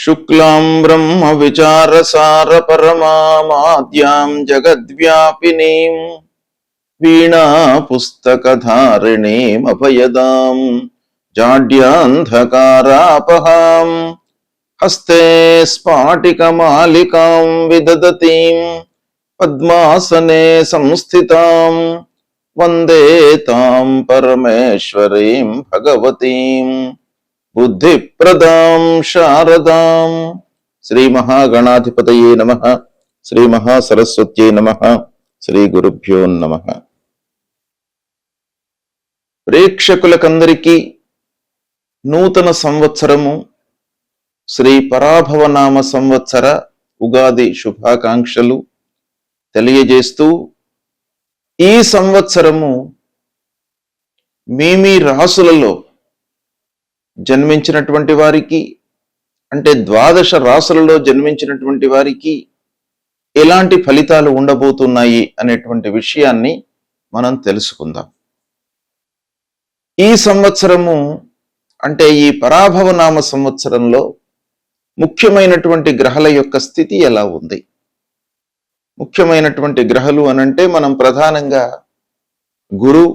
శుక్లాం బ్రహ్మ విచారసార పరమాద్యాం జగద్వ్యాపినీం వీణా పుస్తకధారిణీం అభయదాం జాడ్యాంధకారాపహాం హస్తే స్ఫాటికమాలికాం విదదతీం పద్మాసనే సంస్థితాం వందే తాం పరమేశ్వరీం భగవతీం బుద్ధిప్రదాం శారదాం. శ్రీ మహాగణాధిపతయే నమః. శ్రీ మహాసరస్వత్యై నమః. శ్రీ గురుభ్యో నమః. ప్రేక్షకులకందరికీ నూతన సంవత్సరము శ్రీ పరాభవనామ సంవత్సర ఉగాది శుభాకాంక్షలు తెలియజేస్తూ, ఈ సంవత్సరము మీ రాసులలో జన్మించినటువంటి వారికి, అంటే ద్వాదశ రాసులలో జన్మించినటువంటి వారికి ఎలాంటి ఫలితాలు ఉండబోతున్నాయి అనేటువంటి విషయాన్ని మనం తెలుసుకుందాం. ఈ సంవత్సరము అంటే ఈ పరాభవనామ సంవత్సరంలో ముఖ్యమైనటువంటి గ్రహాల యొక్క స్థితి ఎలా ఉంది? ముఖ్యమైనటువంటి గ్రహాలు అనంటే మనం ప్రధానంగా గురు,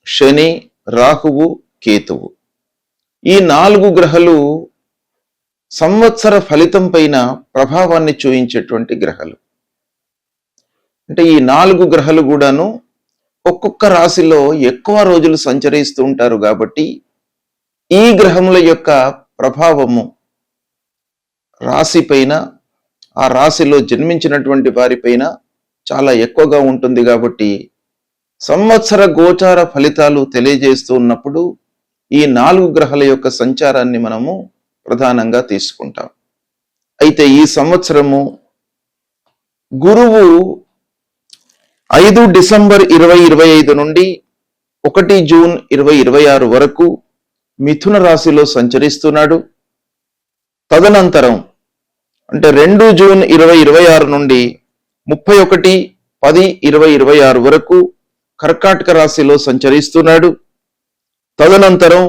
శని, రాహువు, కేతువు, ఈ 4 గ్రహాలు సంవత్సర ఫలితం పైన ప్రభావాన్ని చూయించేటువంటి గ్రహాలు. అంటే ఈ 4 గ్రహాలు కూడాను ఒక్కొక్క రాశిలో ఎక్కువ రోజులు సంచరిస్తూ ఉంటారు కాబట్టి ఈ గ్రహముల యొక్క ప్రభావము రాశి పైన, ఆ రాశిలో జన్మించినటువంటి వారిపైన చాలా ఎక్కువగా ఉంటుంది. కాబట్టి సంవత్సర గోచార ఫలితాలు తెలియజేస్తూ ఉన్నప్పుడు ఈ 4 గ్రహాల యొక్క సంచారాన్ని మనము ప్రధానంగా తీసుకుంటాం. అయితే ఈ సంవత్సరము గురువు 5 డిసెంబర్ 2025 నుండి 1 జూన్ 2026 వరకు మిథున రాశిలో సంచరిస్తున్నాడు. తదనంతరం అంటే 2 జూన్ 2026 నుండి 31/10/2026 వరకు కర్కాటక రాశిలో సంచరిస్తున్నాడు. తదనంతరం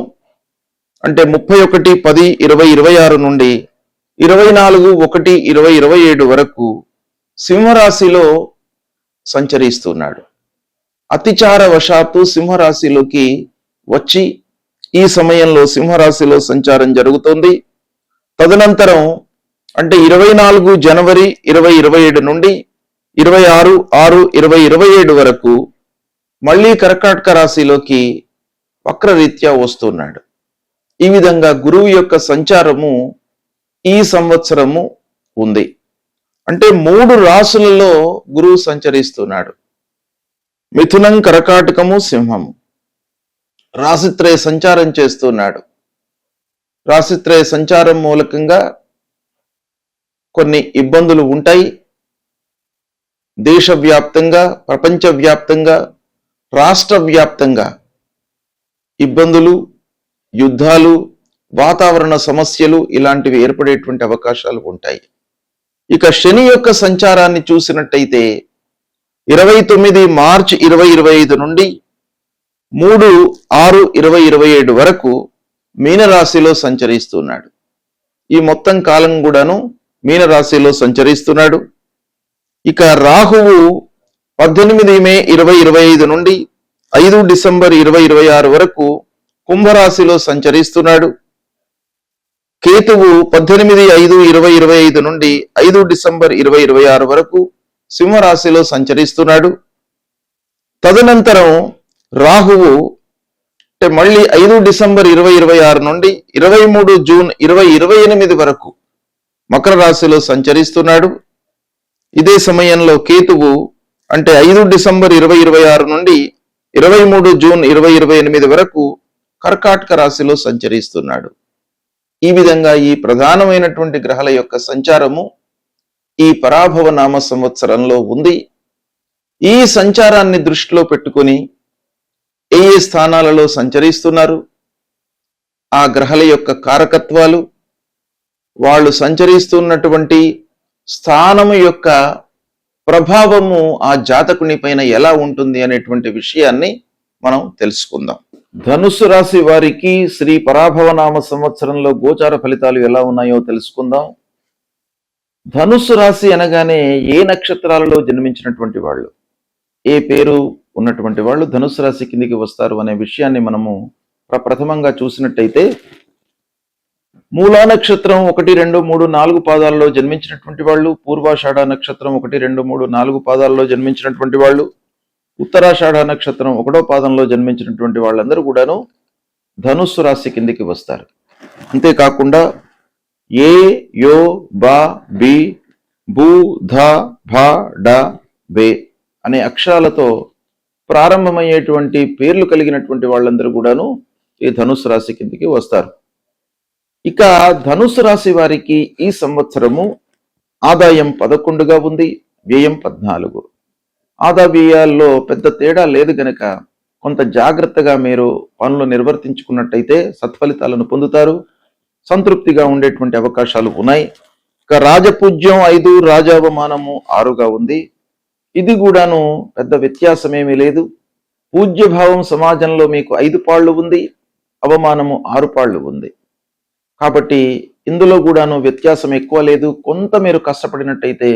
అంటే 31/10/2026 నుండి 24/1/2027 వరకు సింహరాశిలో సంచరిస్తున్నాడు. అతిచార వశాత్తు సింహరాశిలోకి వచ్చి ఈ సమయంలో సింహరాశిలో సంచారం జరుగుతోంది. తదనంతరం అంటే 24 జనవరి 2027 నుండి 26/6/2027 వరకు మళ్ళీ కర్కాటక రాశిలోకి వక్రరీత్యా వస్తున్నాడు. ఈ విధంగా గురువు యొక్క సంచారము ఈ సంవత్సరము ఉంది. అంటే 3 రాశులలో గురువు సంచరిస్తున్నాడు. మిథునం, కర్కాటకము, సింహము రాశిత్రయ సంచారం చేస్తున్నాడు. రాశిత్రయ సంచారం మూలకంగా కొన్ని ఇబ్బందులు ఉంటాయి. దేశవ్యాప్తంగా, ప్రపంచవ్యాప్తంగా, రాష్ట్ర వ్యాప్తంగా ఇబ్బందులు, యుద్ధాలు, వాతావరణ సమస్యలు ఇలాంటివి ఏర్పడేటువంటి అవకాశాలు ఉంటాయి. ఇక శని యొక్క సంచారాన్ని చూసినట్టయితే 29 మార్చి 2025 నుండి 3/6/2027 వరకు మీనరాశిలో సంచరిస్తున్నాడు. ఈ మొత్తం కాలం కూడాను మీనరాశిలో సంచరిస్తున్నాడు. ఇక రాహువు 18 మే 2025 నుండి 5 డిసెంబర్ 2026 వరకు కుంభరాశిలో సంచరిస్తున్నాడు. కేతువు 18/5/2025 నుండి 5 డిసెంబర్ 2026 వరకు సింహరాశిలో సంచరిస్తున్నాడు. తదనంతరం రాహువు అంటే మళ్ళీ 5 డిసెంబర్ 2026 నుండి 23 జూన్ 2028 వరకు మకర రాశిలో సంచరిస్తున్నాడు. ఇదే సమయంలో కేతువు అంటే 5 డిసెంబర్ 2026 నుండి 23 జూన్ 2028 వరకు కర్కాటక రాశిలో సంచరిస్తున్నాడు. ఈ విధంగా ఈ ప్రధానమైనటువంటి గ్రహాల యొక్క సంచారము ఈ పరాభవనామ సంవత్సరంలో ఉంది. ఈ సంచారాన్ని దృష్టిలో పెట్టుకొని ఏ స్థానాలలో సంచరిస్తున్నారు, ఆ గ్రహాల యొక్క కారకత్వాలు, వాళ్ళు సంచరిస్తున్నటువంటి స్థానము యొక్క ప్రభావము ఆ జాతకుని పైన ఎలా ఉంటుంది అనేటువంటి విషయాన్ని మనం తెలుసుకుందాం. ధనుస్సు రాశి వారికి శ్రీ పరాభవనామ సంవత్సరంలో గోచార ఫలితాలు ఎలా ఉన్నాయో తెలుసుకుందాం. ధనుస్సు రాశి అనగానే ఏ నక్షత్రాలలో జన్మించినటువంటి వాళ్ళు, ఏ పేరు ఉన్నటువంటి వాళ్ళు ధనుస్సు రాశి కిందికి వస్తారు అనే విషయాన్ని మనము ప్రథమంగా చూసినట్టయితే, మూలా నక్షత్రం 1, 2, 3, 4 పాదాలలో జన్మించినటువంటి వాళ్ళు, పూర్వాషాఢ నక్షత్రం 1, 2, 3, 4 పాదాలలో జన్మించినటువంటి వాళ్ళు, ఉత్తరాషాఢ నక్షత్రం 1వ పాదంలో జన్మించినటువంటి వాళ్ళందరూ కూడాను ధనుస్సు రాశి కిందికి వస్తారు. అంతేకాకుండా ఏ, యో, బా, బి, బూ, ధ, భ, డ, బే అనే అక్షరాలతో ప్రారంభమయ్యేటువంటి పేర్లు కలిగినటువంటి వాళ్ళందరూ కూడాను ఈ ధనుస్సు రాశి కిందికి వస్తారు. ఇక ధనుస్సు రాశి వారికి ఈ సంవత్సరము ఆదాయం 11గా ఉంది, వ్యయం 14. వ్యయాల్లో పెద్ద తేడా లేదు గనక కొంత జాగ్రత్తగా మీరు పనులు నిర్వర్తించుకున్నట్టయితే సత్ఫలితాలను పొందుతారు, సంతృప్తిగా ఉండేటువంటి అవకాశాలు ఉన్నాయి. ఇక రాజపూజ్యం 5, రాజావమానము 6గా ఉంది. ఇది కూడాను పెద్ద వ్యత్యాసమేమీ లేదు. పూజ్యభావం సమాజంలో మీకు 5 పాళ్ళు ఉంది, అవమానము 6 పాళ్ళు ఉంది. కాబట్టి ఇందులో కూడాను వ్యత్యాసం ఎక్కువ లేదు. కొంత మీరు కష్టపడినట్టయితే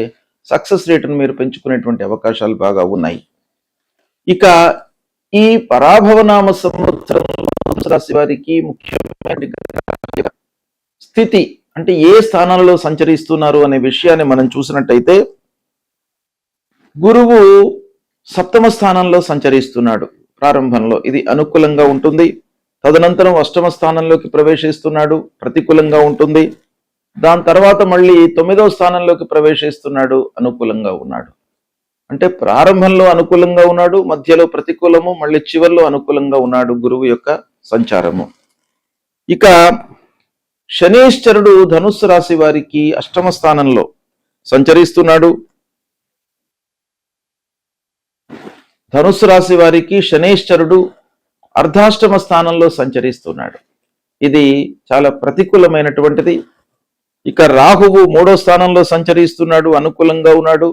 సక్సెస్ రేటును మీరు పెంచుకునేటువంటి అవకాశాలు బాగా ఉన్నాయి. ఇక ఈ పరాభవనామ సంవత్సరంలో రాశి వారికి ముఖ్యమైన స్థితి అంటే ఏ స్థానంలో సంచరిస్తున్నారు అనే విషయాన్ని మనం చూసినట్టయితే, గురువు 7వ స్థానంలో సంచరిస్తున్నాడు. ప్రారంభంలో ఇది అనుకూలంగా ఉంటుంది. తదనంతరం 8వ స్థానంలోకి ప్రవేశిస్తున్నాడు, ప్రతికూలంగా ఉంటుంది. దాని తర్వాత మళ్ళీ 9వ స్థానంలోకి ప్రవేశిస్తున్నాడు, అనుకూలంగా ఉన్నాడు. అంటే ప్రారంభంలో అనుకూలంగా ఉన్నాడు, మధ్యలో ప్రతికూలము, మళ్ళీ చివరిలో అనుకూలంగా ఉన్నాడు గురువు యొక్క సంచారము. ఇక శనీశ్వరుడు ధనుస్సు రాశి వారికి 8వ స్థానంలో సంచరిస్తున్నాడు. ధనుస్సు రాశి వారికి శనీశ్వరుడు అర్ధాష్టమ స్థానంలో సంచరిస్తున్నాడు. ఇది చాలా ప్రతికూలమైనటువంటిది. ఇక రాహువు 3వ స్థానంలో సంచరిస్తున్నాడు, అనుకూలంగా ఉన్నాడు.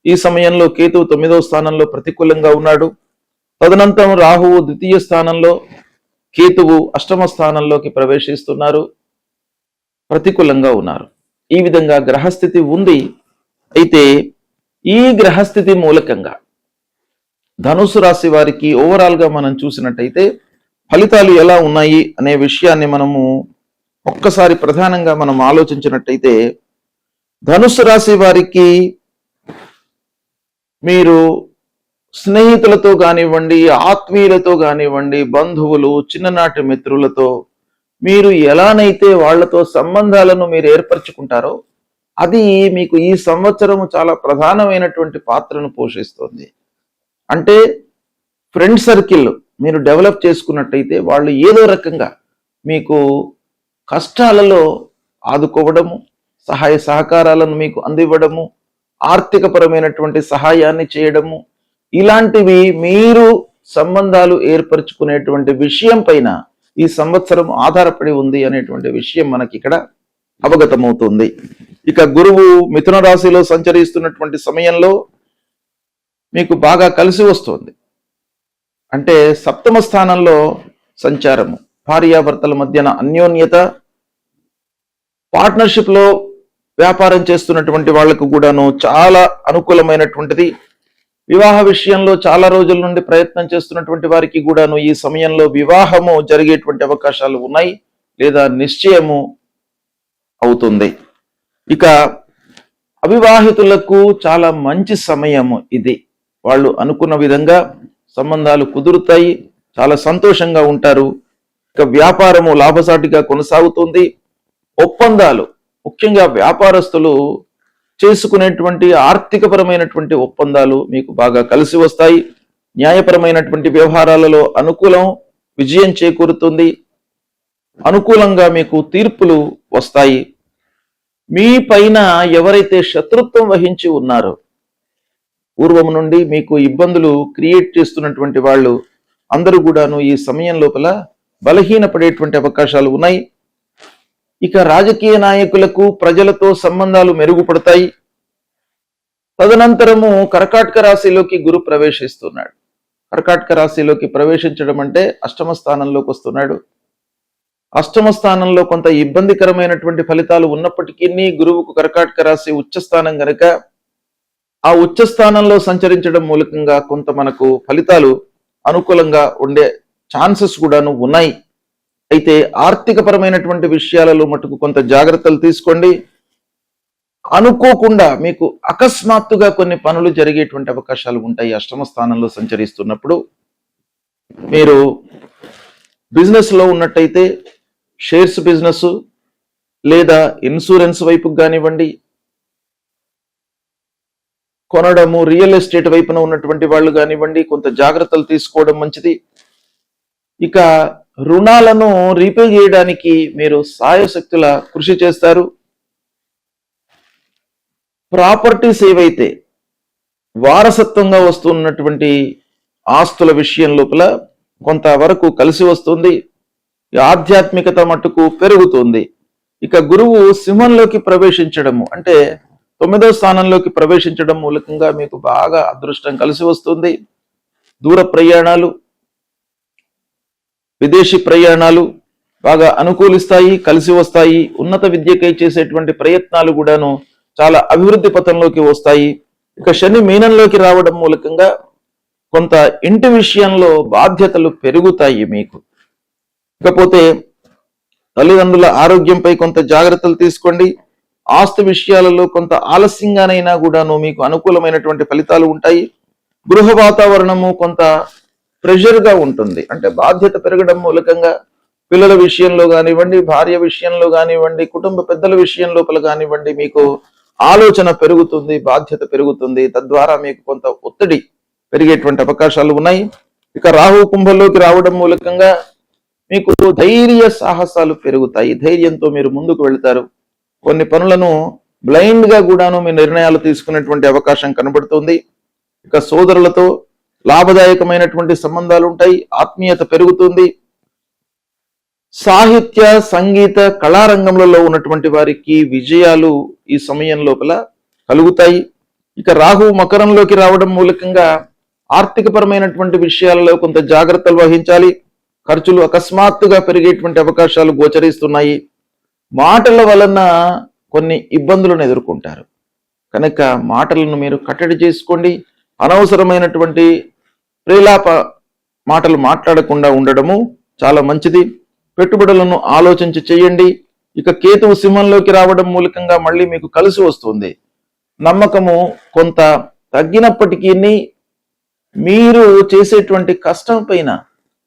ఈ సమయంలో కేతువు 9వ స్థానంలో ప్రతికూలంగా ఉన్నాడు. తదనంతరం రాహువు 2వ స్థానంలో, కేతువు 8వ స్థానంలోకి ప్రవేశిస్తున్నారు, ప్రతికూలంగా ఉన్నారు. ఈ విధంగా గ్రహస్థితి ఉంది. అయితే ఈ గ్రహస్థితి మూలకంగా ధనుసు రాశి వారికి ఓవరాల్ గా మనం చూసినట్టయితే ఫలితాలు ఎలా ఉన్నాయి అనే విషయాన్ని మనము ఒక్కసారి ప్రధానంగా మనం ఆలోచించినట్టయితే, ధనుసు రాశి వారికి మీరు స్నేహితులతో కానివ్వండి, ఆత్మీయులతో కానివ్వండి, బంధువులు, చిన్ననాటి మిత్రులతో మీరు ఎలానైతే వాళ్లతో సంబంధాలను మీరు ఏర్పరచుకుంటారో అది మీకు ఈ సంవత్సరం చాలా ప్రధానమైనటువంటి పాత్రను పోషిస్తుంది. అంటే ఫ్రెండ్ సర్కిల్ మీరు డెవలప్ చేసుకున్నట్టయితే వాళ్ళు ఏదో రకంగా మీకు కష్టాలలో ఆదుకోవడము, సహాయ సహకారాలను మీకు అందివ్వడము, ఆర్థికపరమైనటువంటి సహాయాన్ని చేయడము, ఇలాంటివి మీరు సంబంధాలు ఏర్పరచుకునేటువంటి విషయం పైన ఈ సంవత్సరం ఆధారపడి ఉంది అనేటువంటి విషయం మనకి ఇక్కడ అవగతమవుతుంది. ఇక గురువు మిథున రాశిలో సంచరిస్తున్నటువంటి సమయంలో మీకు బాగా కలిసి వస్తుంది. అంటే 7వ స్థానంలో సంచారము, భార్యాభర్తల మధ్యన అన్యోన్యత, పార్ట్నర్షిప్ లో వ్యాపారం చేస్తున్నటువంటి వాళ్లకు కూడాను చాలా అనుకూలమైనటువంటిది. వివాహ విషయంలో చాలా రోజుల నుండి ప్రయత్నం చేస్తున్నటువంటి వారికి కూడాను ఈ సమయంలో వివాహము జరిగేటువంటి అవకాశాలు ఉన్నాయి, లేదా నిశ్చయము అవుతుంది. ఇక అవివాహితులకు చాలా మంచి సమయము ఇది. వాళ్ళు అనుకున్న విధంగా సంబంధాలు కుదురుతాయి, చాలా సంతోషంగా ఉంటారు. ఇక వ్యాపారము లాభసాటిగా కొనసాగుతుంది. ఒప్పందాలు, ముఖ్యంగా వ్యాపారస్తులు చేసుకునేటువంటి ఆర్థికపరమైనటువంటి ఒప్పందాలు మీకు బాగా కలిసి వస్తాయి. న్యాయపరమైనటువంటి వ్యవహారాలలో అనుకూలం, విజయం చేకూరుతుంది. అనుకూలంగా మీకు తీర్పులు వస్తాయి. మీ పైన ఎవరైతే శత్రుత్వం వహించి ఉన్నారో, పూర్వం నుండి మీకు ఇబ్బందులు క్రియేట్ చేస్తున్నటువంటి వాళ్ళు అందరూ కూడాను ఈ సమయం లోపల బలహీనపడేటువంటి అవకాశాలు ఉన్నాయి. ఇక రాజకీయ నాయకులకు ప్రజలతో సంబంధాలు మెరుగుపడతాయి. తదనంతరము కర్కాటక రాశిలోకి గురు ప్రవేశిస్తున్నాడు. కర్కాటక రాశిలోకి ప్రవేశించడం అంటే 8వ స్థానంలోకి వస్తున్నాడు. అష్టమ స్థానంలో కొంత ఇబ్బందికరమైనటువంటి ఫలితాలు ఉన్నప్పటికీ గురువుకు కర్కాటక రాశి ఉచ్చస్థానం గనుక ఆ ఉచ్చ స్థానంలో సంచరించడం మూలకంగా కొంత మనకు ఫలితాలు అనుకూలంగా ఉండే ఛాన్సెస్ కూడాను ఉన్నాయి. అయితే ఆర్థిక పరమైనటువంటి విషయాలలో మటుకు కొంత జాగ్రత్తలు తీసుకోండి. అనుకోకుండా మీకు అకస్మాత్తుగా కొన్ని పనులు జరిగేటువంటి అవకాశాలు ఉంటాయి. అష్టమ స్థానంలో సంచరిస్తున్నప్పుడు మీరు బిజినెస్ లో ఉన్నట్టయితే షేర్స్ బిజినెస్ లేదా ఇన్సూరెన్స్ వైపుకు కానివ్వండి, కొనడము రియల్ ఎస్టేట్ వైపున ఉన్నటువంటి వాళ్ళు కానివ్వండి, కొంత జాగ్రత్తలు తీసుకోవడం మంచిది. ఇక రుణాలను రీపే చేయడానికి మీరు సాయశక్తుల కృషి చేస్తారు. ప్రాపర్టీస్ ఏవైతే వారసత్వంగా వస్తున్నటువంటి ఆస్తుల విషయం లోపల కొంతవరకు కలిసి వస్తుంది. ఆధ్యాత్మికత మట్టుకు పెరుగుతుంది. ఇక గురువు సింహంలోకి ప్రవేశించడము అంటే 9వ స్థానంలోకి ప్రవేశించడం మూలకంగా మీకు బాగా అదృష్టం కలిసి వస్తుంది. దూర ప్రయాణాలు, విదేశీ ప్రయాణాలు బాగా అనుకూలిస్తాయి, కలిసి వస్తాయి. ఉన్నత విద్యకై చేసేటువంటి ప్రయత్నాలు కూడాను చాలా అభివృద్ధి పథంలోకి వస్తాయి. ఇక శని మీనంలోకి రావడం మూలకంగా కొంత ఇంటి విషయంలో బాధ్యతలు పెరుగుతాయి మీకు. ఇకపోతే తల్లిదండ్రుల ఆరోగ్యంపై కొంత జాగ్రత్తలు తీసుకోండి. ఆస్తి విషయాలలో కొంత ఆలస్యంగానైనా కూడాను మీకు అనుకూలమైనటువంటి ఫలితాలు ఉంటాయి. గృహ వాతావరణము కొంత ప్రెషర్గా ఉంటుంది. అంటే బాధ్యత పెరగడం మూలకంగా పిల్లల విషయంలో కానివ్వండి, భార్య విషయంలో కానివ్వండి, కుటుంబ పెద్దల విషయం లోపల కానివ్వండి, మీకు ఆలోచన పెరుగుతుంది, బాధ్యత పెరుగుతుంది. తద్వారా మీకు కొంత ఒత్తిడి పెరిగేటువంటి అవకాశాలు ఉన్నాయి. ఇక రాహు కుంభంలోకి రావడం మూలకంగా మీకు ధైర్య సాహసాలు పెరుగుతాయి. ధైర్యంతో మీరు ముందుకు వెళ్తారు. కొన్ని పనులను బ్లైండ్ గా కూడాను మీ నిర్ణయాలు తీసుకునేటువంటి అవకాశం కనబడుతుంది. ఇక సోదరులతో లాభదాయకమైనటువంటి సంబంధాలు ఉంటాయి. ఆత్మీయత పెరుగుతుంది. సాహిత్య, సంగీత, కళారంగంలో ఉన్నటువంటి వారికి విజయాలు ఈ సమయం లోపల కలుగుతాయి. ఇక రాహు మకరంలోకి రావడం మూలకంగా ఆర్థిక పరమైనటువంటి విషయాలలో కొంత జాగ్రత్తలు వహించాలి. ఖర్చులు అకస్మాత్తుగా పెరిగేటువంటి అవకాశాలు గోచరిస్తున్నాయి. మాటల వలన కొన్ని ఇబ్బందులను ఎదుర్కొంటారు కనుక మాటలను మీరు కట్టడి చేసుకోండి. అనవసరమైనటువంటి ప్రేలాప మాటలు మాట్లాడకుండా ఉండడము చాలా మంచిది. పెట్టుబడులను ఆలోచించి చేయండి. ఇక కేతువు సింహంలోకి రావడం మూలకంగా మళ్ళీ మీకు కలిసి వస్తుంది. నమ్మకము కొంత తగ్గినప్పటికీ మీరు చేసేటువంటి కష్టం పైన,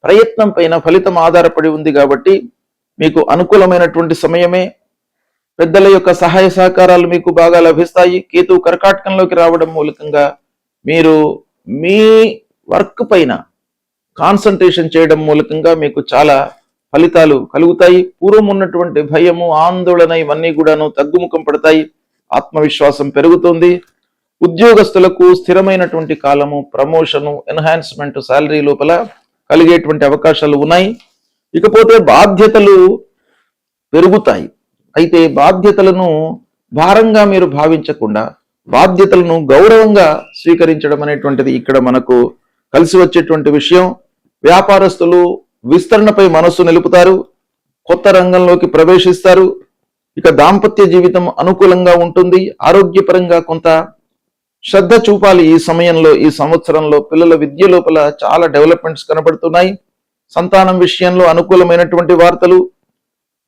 ప్రయత్నం పైన ఫలితం ఆధారపడి ఉంది కాబట్టి మీకు అనుకూలమైనటువంటి సమయమే. పెద్దల యొక్క సహాయ సహకారాలు మీకు బాగా లభిస్తాయి. కేతువు కర్కాటకంలోకి రావడం మూలకంగా మీరు మీ వర్క్ పైన కాన్సన్ట్రేషన్ చేయడం మూలకంగా మీకు చాలా ఫలితాలు కలుగుతాయి. పూర్వం ఉన్నటువంటి భయము, ఆందోళన ఇవన్నీ కూడాను తగ్గుముఖం పడతాయి. ఆత్మవిశ్వాసం పెరుగుతుంది. ఉద్యోగస్తులకు స్థిరమైనటువంటి కాలము, ప్రమోషను, ఎన్హాన్స్మెంట్, శాలరీ లోపల కలిగేటువంటి అవకాశాలు ఉన్నాయి. ఇకపోతే బాధ్యతలు పెరుగుతాయి. అయితే బాధ్యతలను భారంగా మీరు భావించకుండా బాధ్యతలను గౌరవంగా స్వీకరించడం అనేటువంటిది ఇక్కడ మనకు కలిసి వచ్చేటువంటి విషయం. వ్యాపారస్తులు విస్తరణపై మనస్సు నిలుపుతారు. కొత్త రంగంలోకి ప్రవేశిస్తారు. ఇక దాంపత్య జీవితం అనుకూలంగా ఉంటుంది. ఆరోగ్యపరంగా కొంత శ్రద్ధ చూపాలి ఈ సమయంలో. ఈ సంవత్సరంలో పిల్లల విద్య లోపల చాలా డెవలప్మెంట్స్ కనబడుతున్నాయి. సంతానం విషయంలో అనుకూలమైనటువంటి వార్తలు.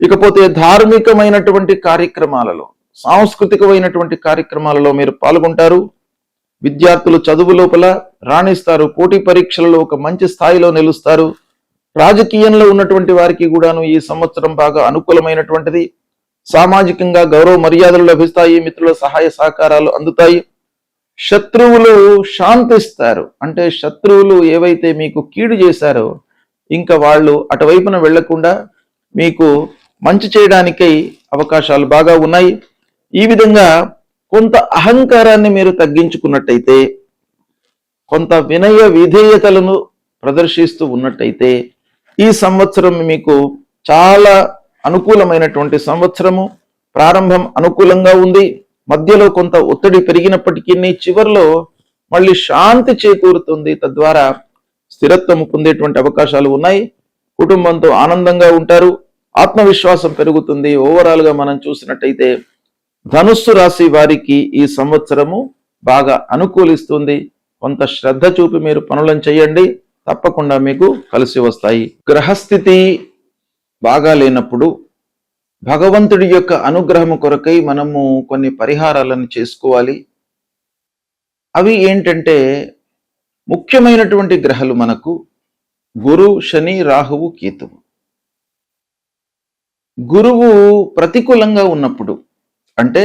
ఇకపోతే ధార్మికమైనటువంటి కార్యక్రమాలలో, సాంస్కృతికమైనటువంటి కార్యక్రమాలలో మీరు పాల్గొంటారు. విద్యార్థులు చదువు లోపల రాణిస్తారు. పోటీ పరీక్షలలో ఒక మంచి స్థాయిలో నిలుస్తారు. రాజకీయంలో ఉన్నటువంటి వారికి కూడాను ఈ సంవత్సరం బాగా అనుకూలమైనటువంటిది. సామాజికంగా గౌరవ మర్యాదలు లభిస్తాయి. మిత్రుల సహాయ సహకారాలు అందుతాయి. శత్రువులు శాంతిస్తారు. అంటే శత్రువులు ఏవైతే మీకు కీడు చేశారో ఇంకా వాళ్ళు అటువైపున వెళ్లకుండా మీకు మంచి చేయడానికై అవకాశాలు బాగా ఉన్నాయి. ఈ విధంగా కొంత అహంకారాన్ని మీరు తగ్గించుకున్నట్టయితే, కొంత వినయ విధేయతలను ప్రదర్శిస్తూ ఉన్నట్టయితే ఈ సంవత్సరం మీకు చాలా అనుకూలమైనటువంటి సంవత్సరము. ప్రారంభం అనుకూలంగా ఉంది. మధ్యలో కొంత ఒత్తిడి పెరిగినప్పటికీ చివరిలో మళ్ళీ శాంతి చేకూరుతుంది. తద్వారా స్థిరత్వం పొందేటువంటి అవకాశాలు ఉన్నాయి. కుటుంబంతో ఆనందంగా ఉంటారు. ఆత్మవిశ్వాసం పెరుగుతుంది. ఓవరాల్ గా మనం చూసినట్టయితే ధనుస్సు రాశి వారికి ఈ సంవత్సరము బాగా అనుకూలిస్తుంది. కొంత శ్రద్ధ చూపి మీరు పనులను చేయండి, తప్పకుండా మీకు కలిసి వస్తాయి. గ్రహస్థితి బాగా లేనప్పుడు భగవంతుడి యొక్క అనుగ్రహము కొరకై మనము కొన్ని పరిహారాలను చేసుకోవాలి. అవి ఏంటంటే, ముఖ్యమైనటువంటి గ్రహాలు మనకు గురు, శని, రాహువు, కేతువు. గురువు ప్రతికూలంగా ఉన్నప్పుడు అంటే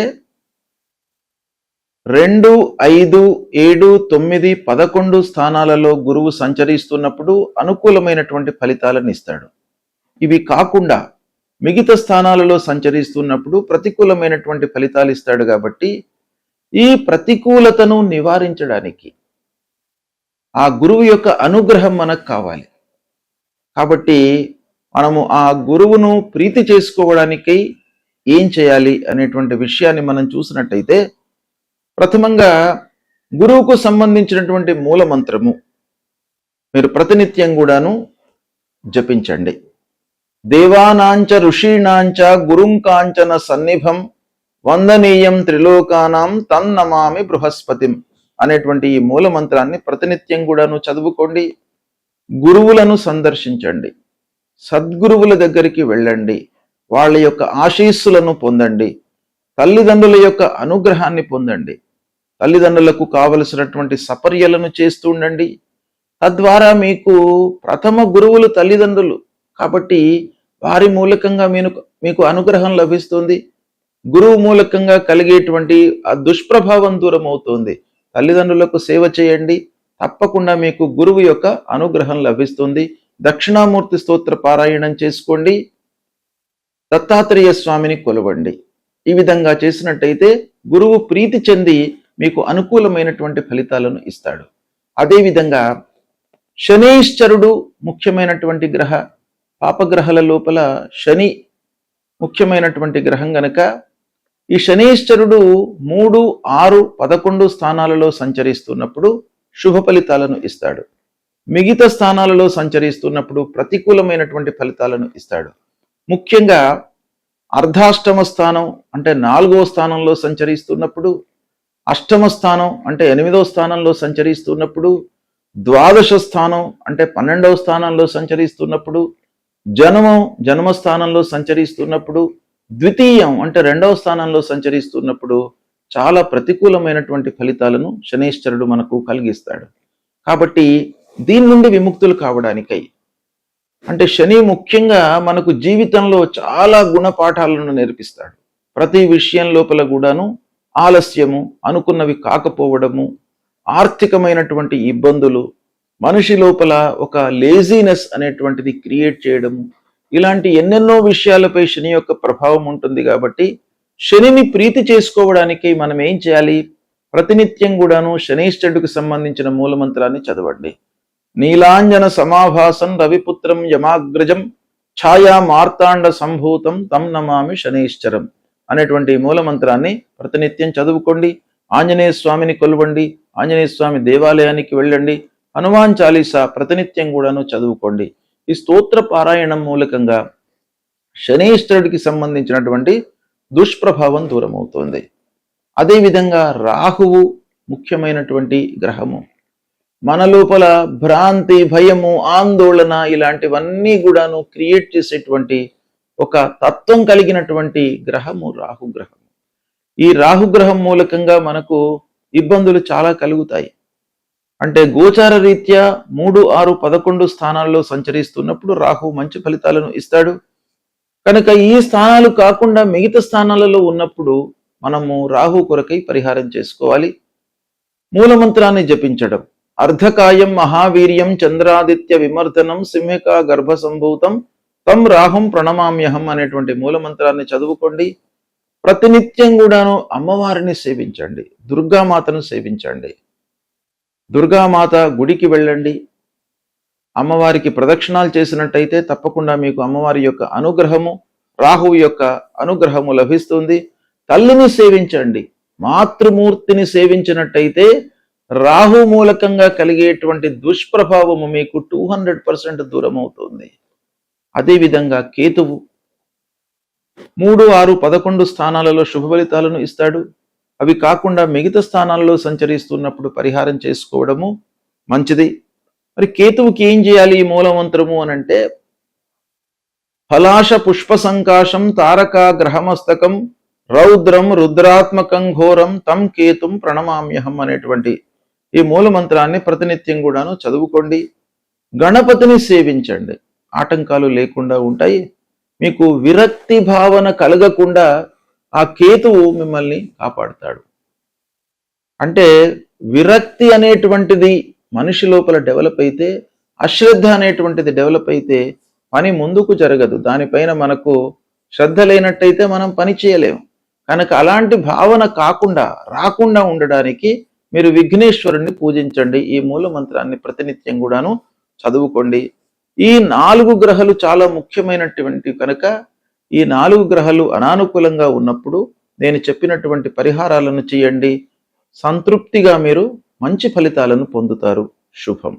2, 5, 7, 9, 11 స్థానాలలో గురువు సంచరిస్తున్నప్పుడు అనుకూలమైనటువంటి ఫలితాలను ఇస్తాడు. ఇవి కాకుండా మిగతా స్థానాలలో సంచరిస్తున్నప్పుడు ప్రతికూలమైనటువంటి ఫలితాలు ఇస్తాడు. కాబట్టి ఈ ప్రతికూలతను నివారించడానికి ఆ గురువు యొక్క అనుగ్రహం మనకు కావాలి. కాబట్టి మనము ఆ గురువును ప్రీతి చేసుకోవడానికై ఏం చేయాలి అనేటువంటి విషయాన్ని మనం చూసినట్టయితే, ప్రథమంగా గురువుకు సంబంధించినటువంటి మూల మంత్రము మీరు ప్రతినిత్యం కూడాను జపించండి. దేవానాంచ ఋషీణాంచ గురుంకాంచన సన్నిభం వందనీయం త్రిలోకానాం తన్నమామి బృహస్పతిం అనేటువంటి ఈ మూల మంత్రాన్ని ప్రతినిత్యం కూడాను చదువుకోండి. గురువులను సందర్శించండి, సద్గురువుల దగ్గరికి వెళ్ళండి, వాళ్ళ యొక్క ఆశీస్సులను పొందండి, తల్లిదండ్రుల యొక్క అనుగ్రహాన్ని పొందండి, తల్లిదండ్రులకు కావలసినటువంటి సపర్యలను చేస్తూ ఉండండి. తద్వారా మీకు ప్రథమ గురువులు తల్లిదండ్రులు కాబట్టి వారి మూలకంగా మీకు అనుగ్రహం లభిస్తుంది. గురువు మూలకంగా కలిగేటువంటి ఆ దుష్ప్రభావం దూరం అవుతుంది. తల్లిదండ్రులకు సేవ చేయండి, తప్పకుండా మీకు గురువు యొక్క అనుగ్రహం లభిస్తుంది. దక్షిణామూర్తి స్తోత్ర పారాయణం చేసుకోండి, దత్తాత్రేయ స్వామిని కొలవండి. ఈ విధంగా చేసినట్టయితే గురువు ప్రీతి చెంది మీకు అనుకూలమైనటువంటి ఫలితాలను ఇస్తాడు. అదేవిధంగా శనీశ్వరుడు ముఖ్యమైనటువంటి గ్రహ, పాపగ్రహాల లోపల శని ముఖ్యమైనటువంటి గ్రహం గనక ఈ శనీశ్వరుడు 3, 6, 11 స్థానాలలో సంచరిస్తున్నప్పుడు శుభ ఫలితాలను ఇస్తాడు. మిగతా స్థానాలలో సంచరిస్తున్నప్పుడు ప్రతికూలమైనటువంటి ఫలితాలను ఇస్తాడు. ముఖ్యంగా అర్ధాష్టమ స్థానం అంటే 4వ స్థానంలో సంచరిస్తున్నప్పుడు, అష్టమ స్థానం అంటే 8వ స్థానంలో సంచరిస్తున్నప్పుడు, ద్వాదశ స్థానం అంటే 12వ స్థానంలో సంచరిస్తున్నప్పుడు, జన్మ స్థానంలో సంచరిస్తున్నప్పుడు, ద్వితీయం అంటే 2వ స్థానంలో సంచరిస్తున్నప్పుడు చాలా ప్రతికూలమైనటువంటి ఫలితాలను శనీశ్వరుడు మనకు కలిగిస్తాడు. కాబట్టి దీని నుండి విముక్తులు కావడానికై అంటే శని ముఖ్యంగా మనకు జీవితంలో చాలా గుణపాఠాలను నేర్పిస్తాడు. ప్రతి విషయం లోపల కూడాను ఆలస్యము, అనుకున్నవి కాకపోవడము, ఆర్థికమైనటువంటి ఇబ్బందులు, మనిషి లోపల ఒక లేజీనెస్ అనేటువంటిది క్రియేట్ చేయడము, ఇలాంటి ఎన్నెన్నో విషయాలపై శని యొక్క ప్రభావం ఉంటుంది. కాబట్టి శనిని ప్రీతి చేసుకోవడానికి మనం ఏం చేయాలి? ప్రతినిత్యం కూడాను శనీశ్వరుడికి సంబంధించిన మూలమంత్రాన్ని చదవండి. నీలాంజన సమాభాసం రవిపుత్రం యమాగ్రజం ఛాయా మార్తాండ సంభూతం తం నమామి శనీశ్వరం అనేటువంటి మూలమంత్రాన్ని ప్రతినిత్యం చదువుకోండి. ఆంజనేయ స్వామిని కొలవండి, ఆంజనేయ స్వామి దేవాలయానికి వెళ్ళండి, హనుమాన్ చాలీసా ప్రతినిత్యం కూడాను చదువుకోండి. ఈ స్తోత్ర పారాయణం మూలకంగా శనీశ్వరుడికి సంబంధించినటువంటి దుష్ప్రభావం దూరం అవుతుంది. అదేవిధంగా రాహువు ముఖ్యమైనటువంటి గ్రహము. మన లోపల భ్రాంతి, భయము, ఆందోళన ఇలాంటివన్నీ కూడాను క్రియేట్ చేసేటువంటి ఒక తత్వం కలిగినటువంటి గ్రహము రాహుగ్రహం. ఈ రాహుగ్రహం మూలకంగా మనకు ఇబ్బందులు చాలా కలుగుతాయి. అంటే గోచార రీత్యా 3, 6, 11 స్థానాల్లో సంచరిస్తున్నప్పుడు రాహు మంచి ఫలితాలను ఇస్తాడు. కనుక ఈ స్థానాలు కాకుండా మిగతా స్థానాలలో ఉన్నప్పుడు మనము రాహు కొరకై పరిహారం చేసుకోవాలి. మూలమంత్రాన్ని జపించడం. అర్ధకాయం మహావీర్యం చంద్రాదిత్య విమర్దనం సింహిక గర్భ సంభూతం తం రాహుం ప్రణమామ్యహం అనేటువంటి మూలమంత్రాన్ని చదువుకోండి. ప్రతినిత్యం కూడాను అమ్మవారిని సేవించండి, దుర్గామాతను సేవించండి. దుర్గామాత గుడికి వెళ్ళండి, అమ్మవారికి ప్రదక్షిణాలు చేసినట్టయితే తప్పకుండా మీకు అమ్మవారి యొక్క అనుగ్రహము, రాహువు యొక్క అనుగ్రహము లభిస్తుంది. తల్లిని సేవించండి, మాతృమూర్తిని సేవించినట్టయితే రాహు మూలకంగా కలిగేటువంటి దుష్ప్రభావము మీకు 200% దూరం అవుతుంది. అదేవిధంగా కేతువు 3, 6, 11 స్థానాలలో శుభ ఫలితాలను ఇస్తాడు. అవి కాకుండా మిగతా స్థానాల్లో సంచరిస్తున్నప్పుడు పరిహారం చేసుకోవడము మంచిది. మరి కేతువుకి ఏం చేయాలి ఈ మూలమంత్రము అనంటే, ఫలాశ పుష్ప సంకాశం తారక గ్రహమస్తకం రౌద్రం రుద్రాత్మకం ఘోరం తం కేతుం ప్రణమామ్యహం అనేటువంటి ఈ మూలమంత్రాన్ని ప్రతినిత్యం కూడాను చదువుకోండి. గణపతిని సేవించండి, ఆటంకాలు లేకుండా ఉంటాయి. మీకు విరక్తి భావన కలగకుండా ఆ కేతువు మిమ్మల్ని కాపాడుతాడు. అంటే విరక్తి అనేటువంటిది మనిషి లోపల డెవలప్ అయితే, అశ్రద్ధ అనేటువంటిది డెవలప్ అయితే పని ముందుకు జరగదు. దానిపైన మనకు శ్రద్ధ లేనట్టయితే మనం పని చేయలేము. కనుక అలాంటి భావన రాకుండా ఉండడానికి మీరు విఘ్నేశ్వరుణ్ణి పూజించండి. ఈ మూల మంత్రాన్ని ప్రతినిత్యం కూడాను చదువుకోండి. ఈ 4 గ్రహాలు చాలా ముఖ్యమైనటువంటి కనుక ఈ 4 గ్రహాలు అనానుకూలంగా ఉన్నప్పుడు నేను చెప్పినటువంటి పరిహారాలను చేయండి. సంతృప్తిగా మీరు మంచి ఫలితాలను పొందుతారు. శుభం.